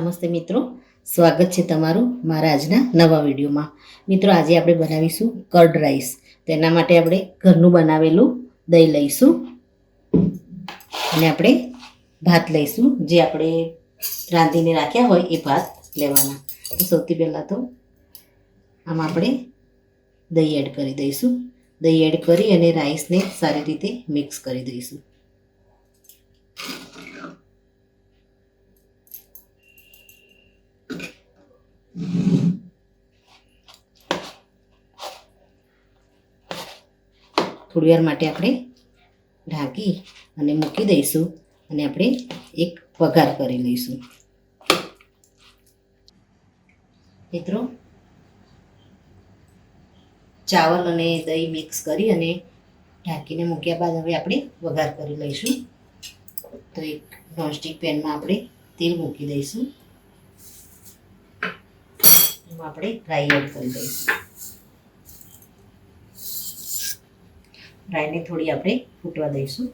નમસ્તે મિત્રો, સ્વાગત છે તમારું મારા આજના નવા વિડીયોમાં। મિત્રો આજે આપણે બનાવીશું કર્ડ રાઈસ। તો એના માટે આપણે ઘરનું બનાવેલું દહીં લઈશું અને આપણે ભાત લઈશું, જે આપણે રાંધીને રાખ્યા હોય એ ભાત લેવાના। તો સૌથી પહેલાં તો આમાં આપણે દહીં એડ કરી દઈશું। દહીં એડ કરી અને રાઈસને સારી રીતે મિક્સ કરી દઈશું। થોડી વાર માટે આપણે ઢાંકી અને મૂકી દઈશું અને આપણે એક વઘાર કરી લઈશું। મિત્રો, ચાવલ અને દહીં મિક્સ કરી અને ઢાંકીને મૂક્યા બાદ હવે આપણે વઘાર કરી લઈશું। તો એક નોનસ્ટિક પેનમાં આપણે તેલ મૂકી દઈશું, એમાં આપણે રાઈ એડ કરી દઈશું। રાઈને થોડી આપણે ફૂટવા દઈશું।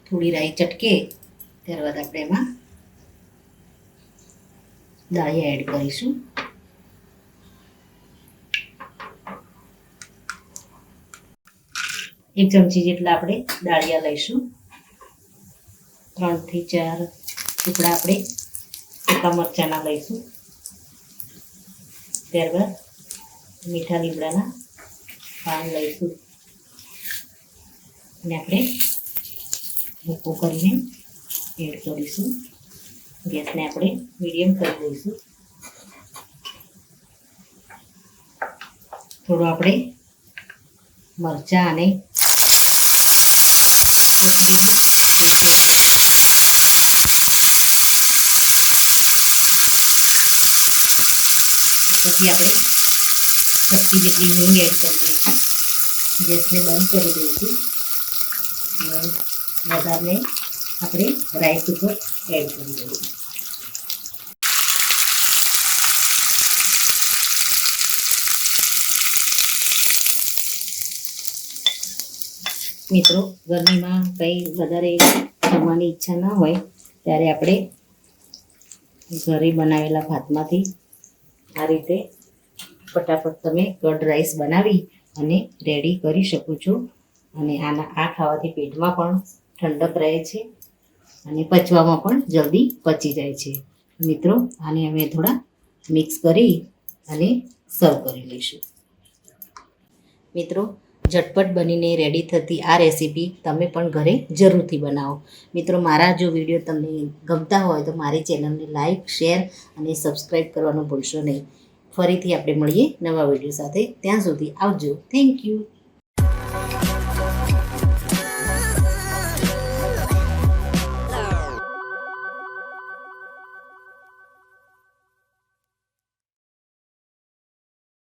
થોડી રાઈ ચટકે ત્યારબાદ આપણે એમાં દાળિયા એડ કરીશું। એક ચમચી જેટલા આપણે દાળિયા લઈશું। 3 થી 4 ટુકડા આપણે સૂકા મરચાંના લઈશું। ત્યારબાદ મીઠા લીમડાના પાન લઈશું અને આપણે ભૂકો કરીને એડ કરીશું। ગેસને આપણે મીડિયમ કરી દઈશું। થોડું આપણે મરચાં અને કોથમીરનું પેસ્ટ એડ કરીશું। પછી આપણે ચપટી જેટલી હિંગ એડ કરી દઈશું। ગેસને બંધ કરી દઈશું અને વઘારને આપણે રાઈસ ઉપર એડ કરી દઈશું। મિત્રો, ગરમીમાં કંઈ વધારે જમવાની ઈચ્છા ના હોય ત્યારે આપણે ઘરે બનાવેલા ભાતમાંથી આ રીતે ફટાફટ તમે કર્ડ રાઈસ બનાવી અને રેડી કરી શકો છો। અને આ ખાવાથી પેટમાં પણ ઠંડક રહે છે અને પચવામાં પણ જલ્દી પચી જાય છે। મિત્રો, આને અમે થોડા મિક્સ કરી અને સર્વ કરી લઈશું। મિત્રો, ઝટપટ બનીને રેડી થતી આ રેસીપી તમે પણ ઘરે જરૂરથી બનાવો। મિત્રો, મારા જો વિડીયો તમને ગમતા હોય તો મારી ચેનલને લાઈક, શેર અને સબસ્ક્રાઈબ કરવાનું ભૂલશો નહીં। ફરીથી આપણે મળીએ નવા વિડીયો સાથે। ત્યાં સુધી આવજો। Thank you.